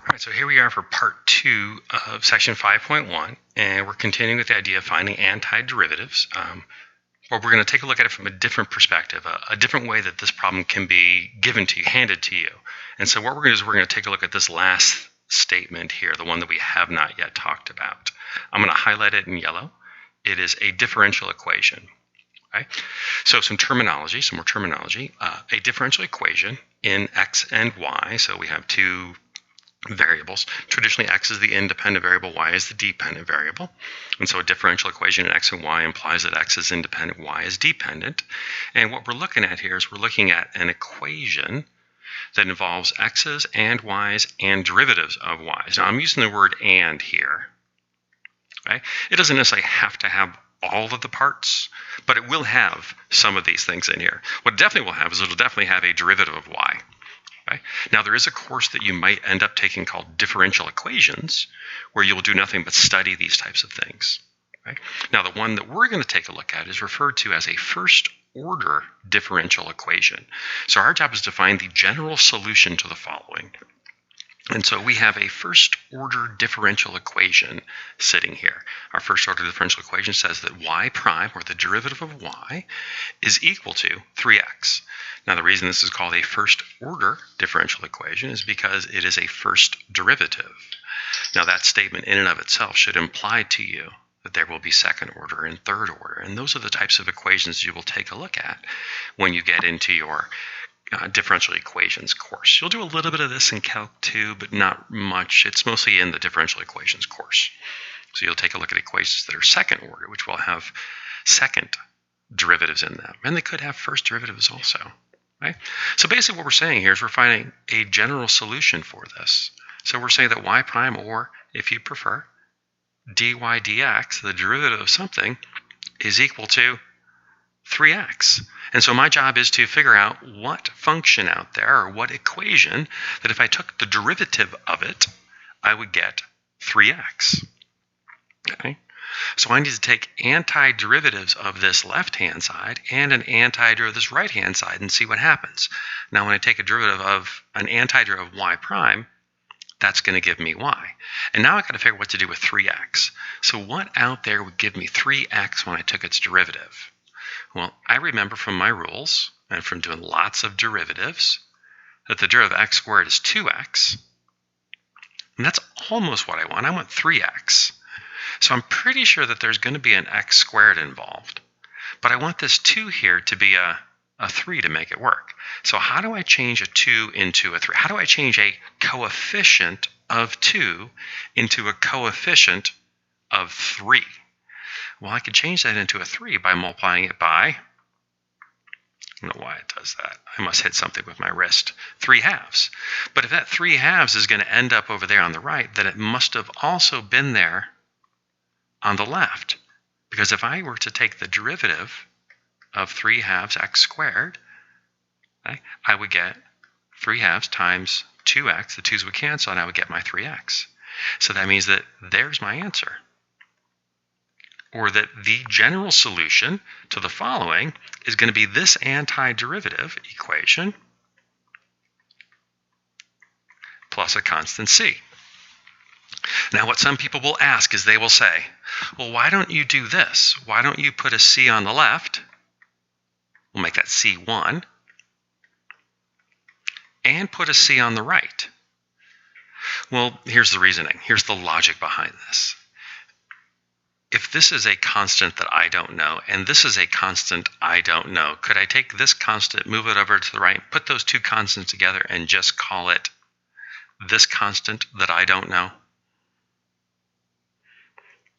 All right, so here we are for part 2 of section 5.1, and we're continuing with the idea of finding antiderivatives. But we're going to take a look at it from a different perspective, a different way that this problem can be given to you, handed to you. And so what we're going to do is we're going to take a look at this last statement here, the one that we have not yet talked about. I'm going to highlight it in yellow. It is a differential equation. Okay? So some more terminology. A differential equation in x and y, so we have two variables. Traditionally, x is the independent variable, y is the dependent variable. And so a differential equation in x and y implies that x is independent, y is dependent. And what we're looking at here is we're looking at an equation that involves x's and y's and derivatives of y's. Now, I'm using the word and here. Right? It doesn't necessarily have to have all of the parts, but it will have some of these things in here. What it definitely will have is it'll definitely have a derivative of y. Okay? Now, there is a course that you might end up taking called differential equations, where you'll do nothing but study these types of things. Okay? Now, the one that we're going to take a look at is referred to as a first-order differential equation. So our job is to find the general solution to the following. And so we have a first-order differential equation sitting here. Our first-order differential equation says that y prime, or the derivative of y, is equal to 3x. Now, the reason this is called a first-order differential equation is because it is a first derivative. Now, that statement in and of itself should imply to you that there will be second order and third order. And those are the types of equations you will take a look at when you get into your differential equations course. You'll do a little bit of this in Calc 2, but not much. It's mostly in the differential equations course. So you'll take a look at equations that are second order, which will have second derivatives in them. And they could have first derivatives also. Right? So basically what we're saying here is we're finding a general solution for this. So we're saying that y prime, or if you prefer, dy dx, the derivative of something, is equal to 3x. And so my job is to figure out what function out there, or what equation, that if I took the derivative of it, I would get 3x. Okay? So I need to take antiderivatives of this left-hand side and an antiderivative of this right-hand side and see what happens. Now, when I take a derivative of an antiderivative of y prime, that's going to give me y. And now I've got to figure out what to do with 3x. So what out there would give me 3x when I took its derivative? Well, I remember from my rules and from doing lots of derivatives that the derivative of x squared is 2x. And that's almost what I want. I want 3x. So I'm pretty sure that there's going to be an x squared involved. But I want this 2 here to be a 3 to make it work. So how do I change a 2 into a 3? How do I change a coefficient of 2 into a coefficient of 3? Well, I could change that into a 3 by multiplying it by, I don't know why it does that. I must hit something with my wrist. 3/2. But if that 3/2 is going to end up over there on the right, then it must have also been there on the left. Because if I were to take the derivative of 3/2 x squared, okay, I would get 3/2 times 2x. The 2's would cancel, and I would get my 3x. So that means that there's my answer. Or that the general solution to the following is going to be this antiderivative equation plus a constant c. Now, what some people will ask is they will say, well, why don't you do this? Why don't you put a c on the left? We'll make that c1. And put a c on the right. Well, here's the reasoning. Here's the logic behind this. If this is a constant that I don't know, and this is a constant I don't know, could I take this constant, move it over to the right, put those two constants together, and just call it this constant that I don't know?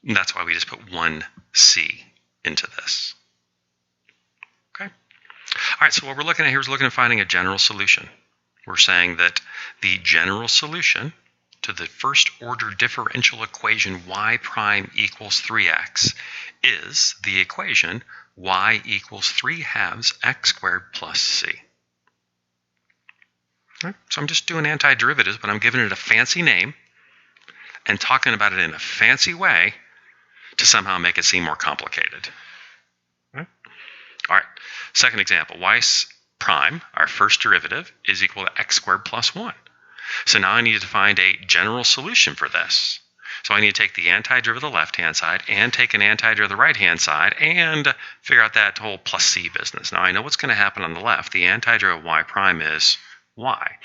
And that's why we just put one c into this. Okay? All right, so what we're looking at here is looking at finding a general solution. We're saying that the general solution to the first-order differential equation y prime equals 3x is the equation y equals 3/2 x squared plus c. Right? So I'm just doing antiderivatives, but I'm giving it a fancy name and talking about it in a fancy way to somehow make it seem more complicated. Right? All right, second example, y prime, our first derivative, is equal to x squared plus 1. So now I need to find a general solution for this. So I need to take the antiderivative of the left-hand side and take an antiderivative of the right-hand side and figure out that whole plus c business. Now I know what's going to happen on the left. The antiderivative of y prime is y.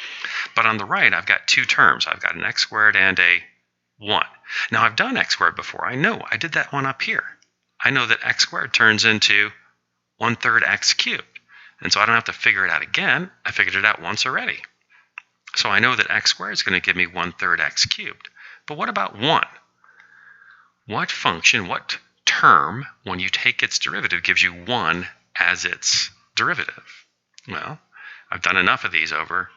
But on the right, I've got two terms. I've got an x squared and a 1. Now I've done x squared before. I know I did that one up here. I know that x squared turns into 1/3 x cubed. And so I don't have to figure it out again. I figured it out once already. So I know that x squared is going to give me 1/3 x cubed. But what about 1? What function, what term, when you take its derivative, gives you 1 as its derivative? Well, I've done enough of these over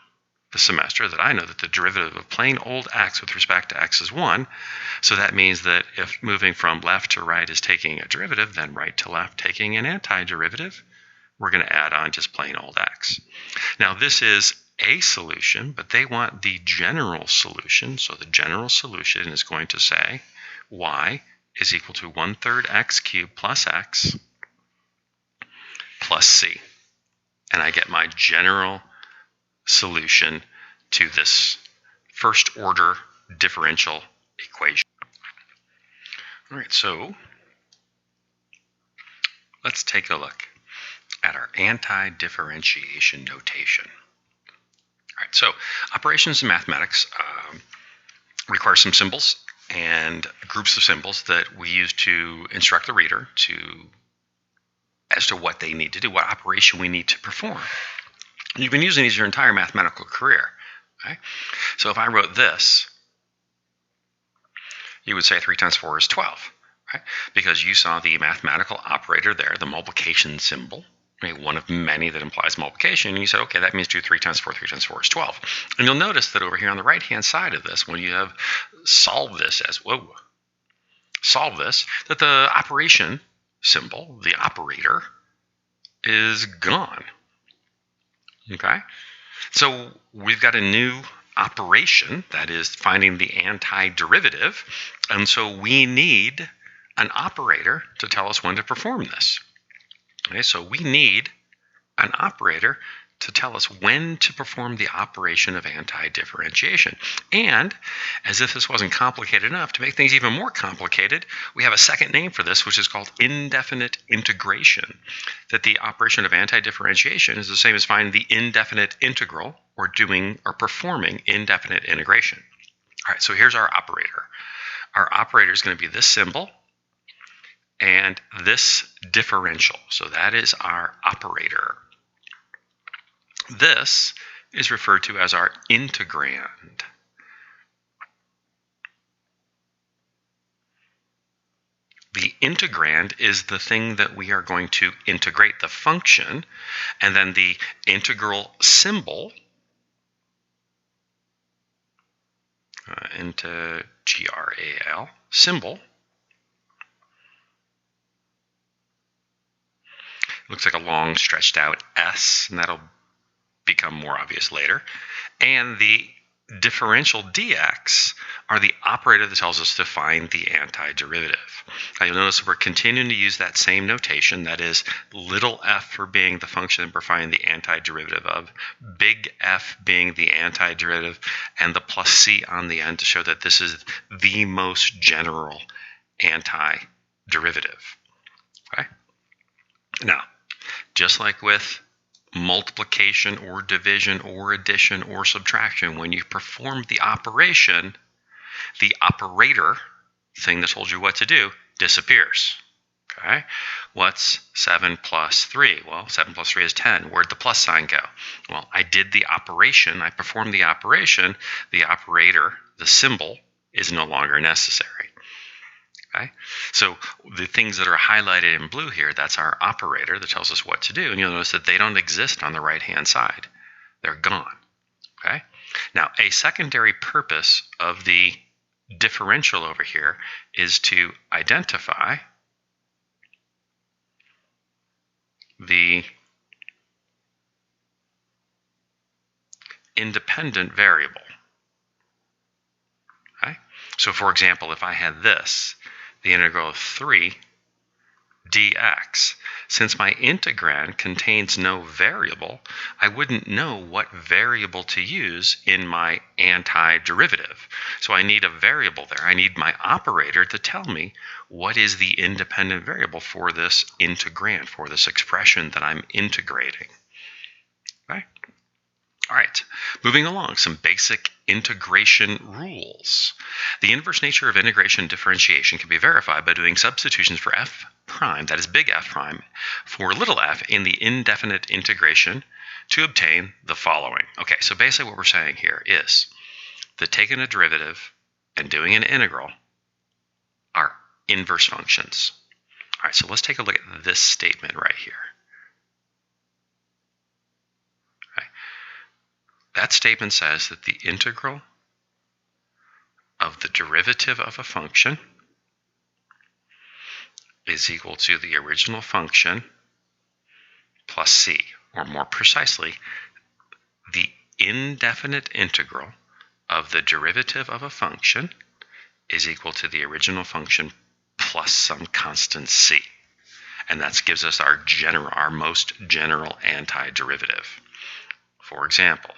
the semester that I know that the derivative of plain old x with respect to x is 1. So that means that if moving from left to right is taking a derivative, then right to left taking an antiderivative, we're going to add on just plain old x. Now this is a solution, but they want the general solution. So the general solution is going to say y is equal to 1/3 x cubed plus x plus c. And I get my general solution to this first order differential equation. All right, so let's take a look at our anti-differentiation notation. All right, so operations in mathematics require some symbols and groups of symbols that we use to instruct the reader as to what they need to do, what operation we need to perform. You've been using these your entire mathematical career. Okay? So if I wrote this, you would say 3 times 4 is 12, right? Because you saw the mathematical operator there, the multiplication symbol, right? One of many that implies multiplication. And you said, okay, that means do 3 times 4 is 12. And you'll notice that over here on the right-hand side of this, when you have solved this that the operation symbol, the operator, is gone. Okay? So we've got a new operation, that is finding the antiderivative, and so we need an operator to tell us when to perform this. Okay, so we need an operator to tell us when to perform the operation of antidifferentiation. And, as if this wasn't complicated enough, to make things even more complicated, we have a second name for this, which is called indefinite integration. That the operation of antidifferentiation is the same as finding the indefinite integral, or performing indefinite integration. All right, so here's our operator. Our operator is going to be this symbol and this differential. So that is our operator. This is referred to as our integrand. The integrand is the thing that we are going to integrate, the function, and then the integral symbol, into GRAL, symbol, looks like a long stretched out S, and that'll become more obvious later. And the differential dx are the operator that tells us to find the antiderivative. Now you'll notice we're continuing to use that same notation, that is little f for being the function that we're finding the antiderivative of, big F being the antiderivative, and the plus c on the end to show that this is the most general antiderivative. Okay? Now, just like with multiplication or division or addition or subtraction, when you perform the operation, the operator, thing that told you what to do, disappears. Okay? What's 7 plus 3? Well, 7 plus 3 is 10. Where'd the plus sign go? Well, I did the operation. I performed the operation. The operator, the symbol, is no longer necessary. Okay? So the things that are highlighted in blue here, that's our operator that tells us what to do. And you'll notice that they don't exist on the right-hand side. They're gone. Okay? Now, a secondary purpose of the differential over here is to identify the independent variable. Okay? So, for example, if I had this, the integral of 3 dx. Since my integrand contains no variable, I wouldn't know what variable to use in my antiderivative. So I need a variable there. I need my operator to tell me what is the independent variable for this integrand, for this expression that I'm integrating. Okay? All right, moving along, some basic integration rules. The inverse nature of integration differentiation can be verified by doing substitutions for f prime, that is big F prime, for little f in the indefinite integration to obtain the following. Okay, so basically what we're saying here is that taking a derivative and doing an integral are inverse functions. All right, so let's take a look at this statement right here. That statement says that the integral of the derivative of a function is equal to the original function plus c, or more precisely, the indefinite integral of the derivative of a function is equal to the original function plus some constant c. And that gives us our most general antiderivative. For example,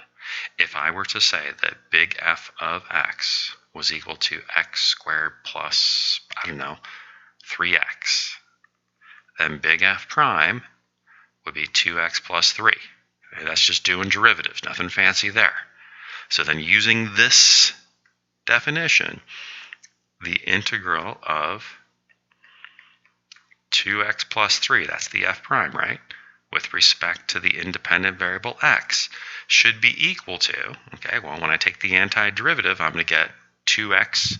if I were to say that big F of x was equal to x squared plus, 3x, then big F prime would be 2x plus 3. Okay, that's just doing derivatives, nothing fancy there. So then using this definition, the integral of 2x plus 3, that's the F prime, right? With respect to the independent variable x, should be equal to, okay, well, when I take the antiderivative, I'm going to get 2x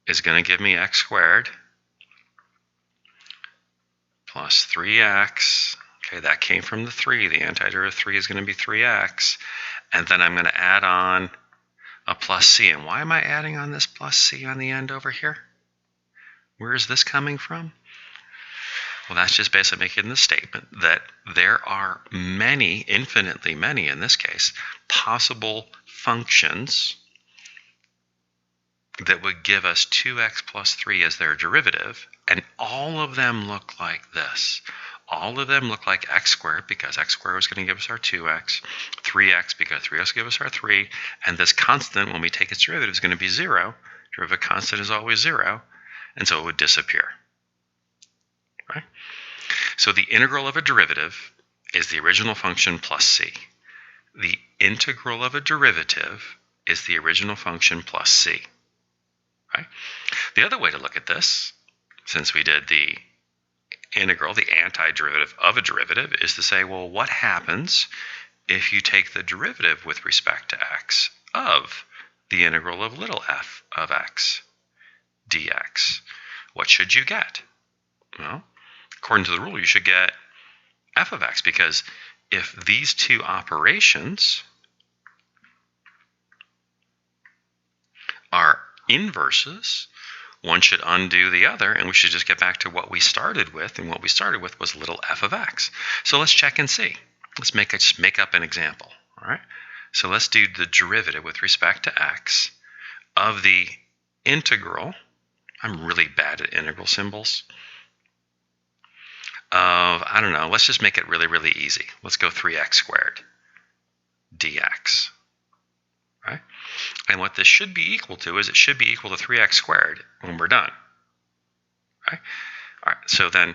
is going to give me x squared plus 3x. Okay, that came from the 3. The antiderivative of 3 is going to be 3x. And then I'm going to add on a plus c. And why am I adding on this plus c on the end over here? Where is this coming from? Well, that's just basically making the statement that there are many, infinitely many in this case, possible functions that would give us 2x plus 3 as their derivative, and all of them look like this. All of them look like x squared because x squared is going to give us our 2x, 3x because 3x will give us our 3, and this constant, when we take its derivative, is going to be 0. Derivative constant is always 0, and so it would disappear. Right? So the integral of a derivative is the original function plus c. The integral of a derivative is the original function plus c. Right? The other way to look at this, since we did the integral, the antiderivative of a derivative, is to say, well, what happens if you take the derivative with respect to x of the integral of little f of x dx? What should you get? Well, according to the rule, you should get f of x, because if these two operations are inverses, one should undo the other, and we should just get back to what we started with, and what we started with was little f of x. So let's check and see. Let's make up an example. All right. So let's do the derivative with respect to x of the integral. I'm really bad at integral symbols. Of, let's just make it really, really easy. Let's go 3x squared dx. Right? And what this should be equal to is it should be equal to 3x squared when we're done. Right? All right, so then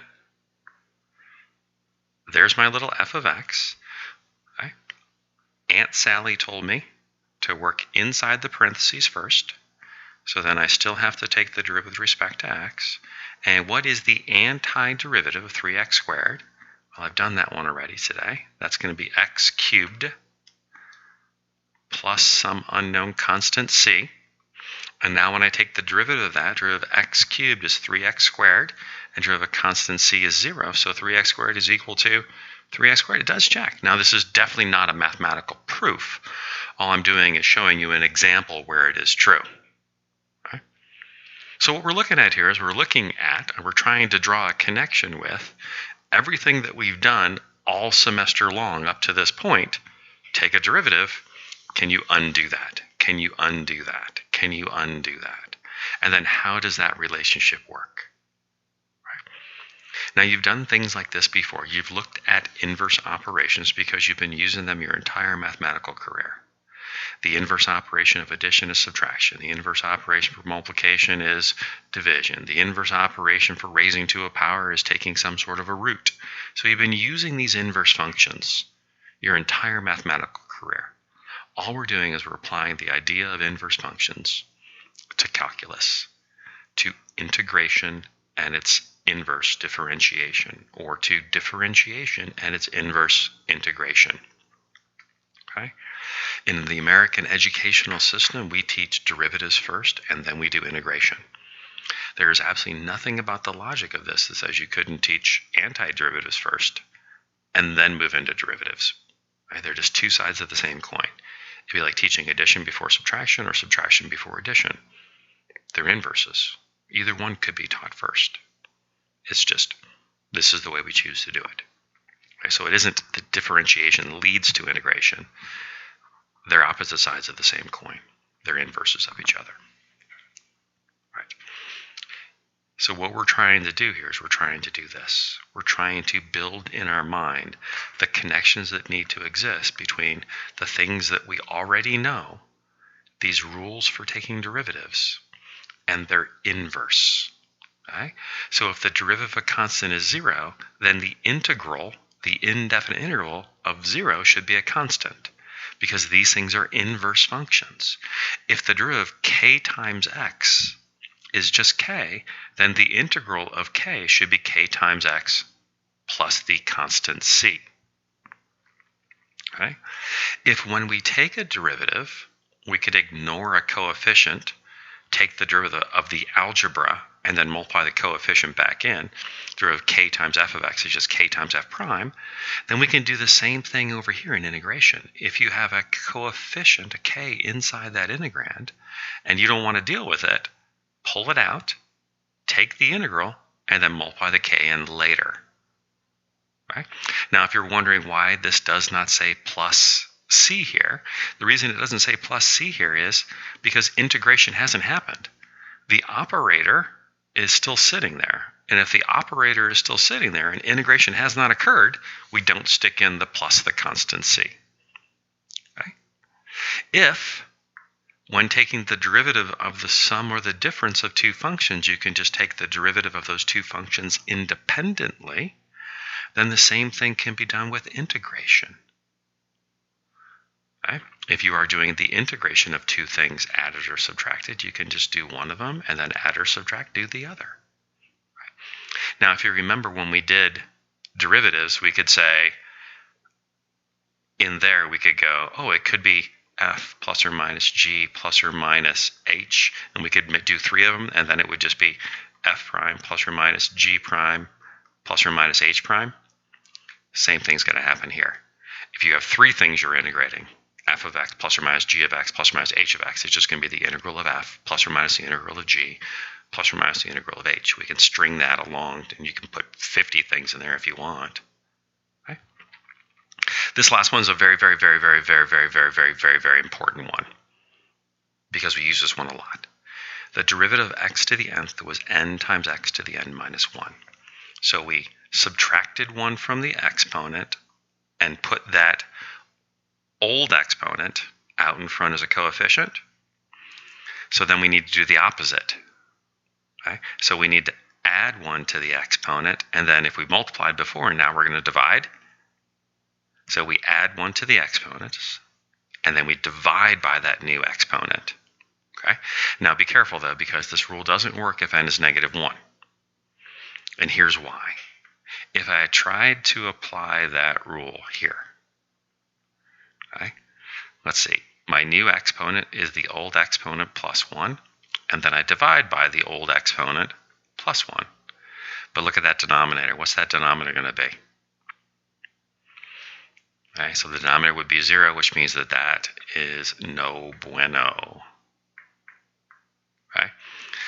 there's my little f of x. Right? Aunt Sally told me to work inside the parentheses first. So then I still have to take the derivative with respect to x. And what is the antiderivative of 3x squared? Well, I've done that one already today. That's going to be x cubed plus some unknown constant c. And now when I take the derivative of that, derivative of x cubed is 3x squared, and derivative of constant c is 0. So 3x squared is equal to 3x squared. It does check. Now, this is definitely not a mathematical proof. All I'm doing is showing you an example where it is true. Okay? So what we're looking at here is we're trying to draw a connection with everything that we've done all semester long up to this point. Take a derivative. Can you undo that? Can you undo that? Can you undo that? And then how does that relationship work? Now, you've done things like this before. You've looked at inverse operations because you've been using them your entire mathematical career. The inverse operation of addition is subtraction. The inverse operation for multiplication is division. The inverse operation for raising to a power is taking some sort of a root. So you've been using these inverse functions your entire mathematical career. All we're doing is we're applying the idea of inverse functions to calculus, to integration and its inverse differentiation, or to differentiation and its inverse integration. Okay? In the American educational system, we teach derivatives first, and then we do integration. There is absolutely nothing about the logic of this that says you couldn't teach antiderivatives first and then move into derivatives. Right? They're just two sides of the same coin. It'd be like teaching addition before subtraction or subtraction before addition. They're inverses. Either one could be taught first. It's just, this is the way we choose to do it. Okay? So it isn't that differentiation leads to integration. They're opposite sides of the same coin. They're inverses of each other. Right. So what we're trying to do here is we're trying to do this. We're trying to build in our mind the connections that need to exist between the things that we already know, these rules for taking derivatives, and their inverse. Okay? So if the derivative of a constant is 0, then the integral, the indefinite integral of 0 should be a constant, because these things are inverse functions. If the derivative of k times x is just k, then the integral of k should be k times x plus the constant c. Okay? If when we take a derivative, we could ignore a coefficient, take the derivative of the algebra, and then multiply the coefficient back in, derivative of k times f of x is just k times f prime, then we can do the same thing over here in integration. If you have a coefficient, a k, inside that integrand, and you don't want to deal with it, pull it out, take the integral, and then multiply the k in later. Right? Now, if you're wondering why this does not say plus c here, the reason it doesn't say plus c here is because integration hasn't happened. The operator is still sitting there. And if the operator is still sitting there and integration has not occurred, we don't stick in the plus the constant c. Okay? If, when taking the derivative of the sum or the difference of two functions, you can just take the derivative of those two functions independently, then the same thing can be done with integration. Okay? If you are doing the integration of two things added or subtracted, you can just do one of them and then add or subtract, do the other. Right? Now, if you remember when we did derivatives, we could say, in there we could go, oh, it could be f plus or minus g plus or minus h, and we could do three of them, and then it would just be f prime plus or minus g prime plus or minus h prime. Same thing's going to happen here. If you have three things you're integrating, f of x plus or minus g of x plus or minus h of x, it's just going to be the integral of f plus or minus the integral of g plus or minus the integral of h. We can string that along, and you can put 50 things in there if you want. Okay? This last one is a very, very, very, very, very, very, very, very, very, very important one, because we use this one a lot. The derivative of x to the nth was n times x to the n minus 1. So we subtracted 1 from the exponent and put that old exponent out in front as a coefficient. So then we need to do the opposite. Okay? So we need to add 1 to the exponent, and then if we multiplied before, and now we're going to divide. So we add 1 to the exponents, and then we divide by that new exponent. Okay? Now be careful though, because this rule doesn't work if n is negative 1. And here's why. If I tried to apply that rule here, okay, let's see, my new exponent is the old exponent plus 1, and then I divide by the old exponent plus 1. But look at that denominator. What's that denominator going to be? Okay, so the denominator would be 0, which means that that is no bueno. Okay?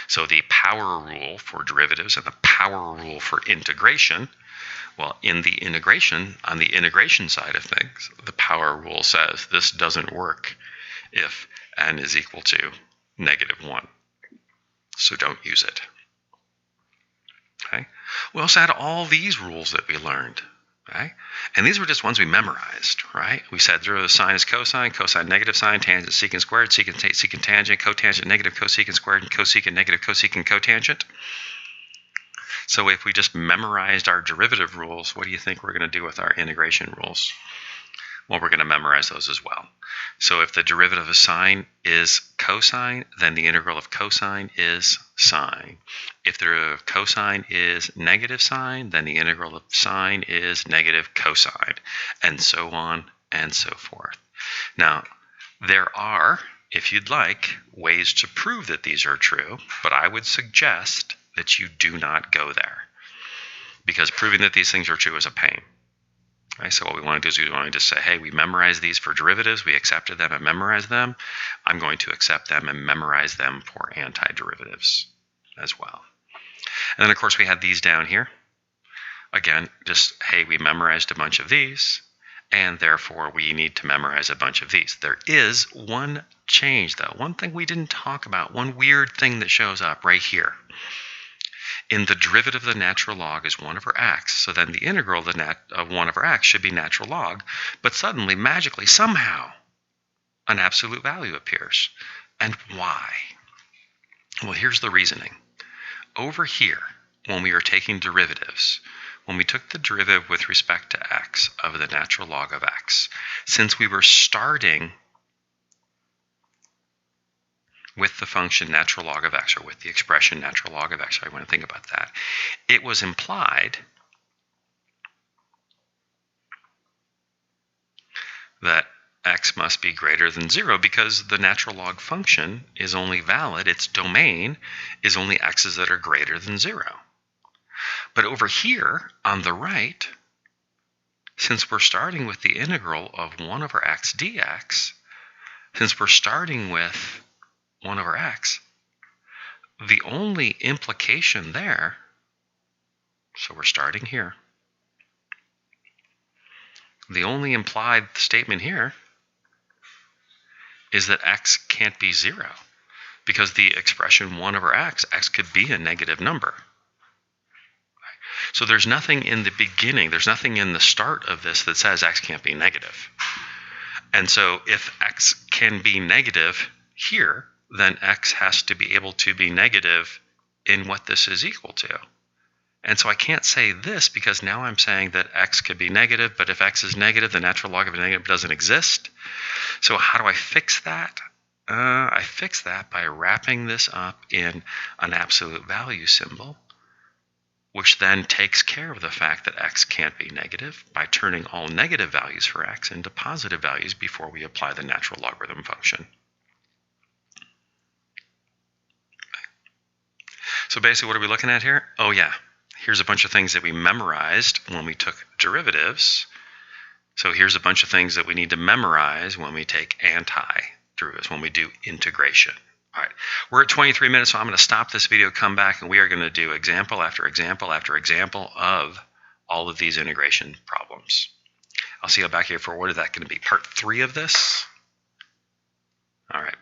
So the power rule for derivatives and the power rule for integration, well, in the integration, on the integration side of things, the power rule says this doesn't work if n is equal to negative 1. So don't use it. Okay? We also had all these rules that we learned, right? And these were just ones we memorized, right? We said derivative of sine is cosine, cosine negative sine, tangent secant squared, secant tangent, cotangent negative cosecant squared, and cosecant negative cosecant cotangent. So if we just memorized our derivative rules, what do you think we're going to do with our integration rules? Well, we're going to memorize those as well. So if the derivative of sine is cosine, then the integral of cosine is sine. If the derivative of cosine is negative sine, then the integral of sine is negative cosine, and so on and so forth. Now, there are, if you'd like, ways to prove that these are true, but I would suggest that you do not go there, because proving that these things are true is a pain. Right, so what we want to do is we want to just say, hey, we memorize these for derivatives, we accepted them and memorized them. I'm going to accept them and memorize them for antiderivatives as well. And then, of course, we had these down here. Again, just, hey, we memorized a bunch of these, and therefore we need to memorize a bunch of these. There is one change, though, one thing we didn't talk about, one weird thing that shows up right here. In the derivative of the natural log is 1 over x, so then the integral of 1 over x should be natural log, but suddenly, magically, somehow, an absolute value appears. And why? Well, here's the reasoning. Over here, when we were taking derivatives, when we took the derivative with respect to x of the natural log of x, since we were starting with the function natural log of x, or with the expression natural log of x, I want to think about that, it was implied that x must be greater than 0, because the natural log function is only valid, its domain is only x's that are greater than 0. But over here on the right, since we're starting with the integral of 1 over x dx, since we're starting with 1 over x, the only implication there, so we're starting here, the only implied statement here is that x can't be 0, because the expression 1 over x could be a negative number. So there's nothing in the beginning, there's nothing in the start of this that says x can't be negative. And so if x can be negative here, then x has to be able to be negative in what this is equal to. And so I can't say this, because now I'm saying that x could be negative, but if x is negative, the natural log of a negative doesn't exist. So how do I fix that? I fix that by wrapping this up in an absolute value symbol, which then takes care of the fact that x can't be negative by turning all negative values for x into positive values before we apply the natural logarithm function. So basically, what are we looking at here? Oh yeah, here's a bunch of things that we memorized when we took derivatives. So here's a bunch of things that we need to memorize when we take antiderivatives, when we do integration. All right, we're at 23 minutes, so I'm going to stop this video, come back, and we are going to do example after example after example of all of these integration problems. I'll see you back here for what is that going to be, part 3 of this? All right.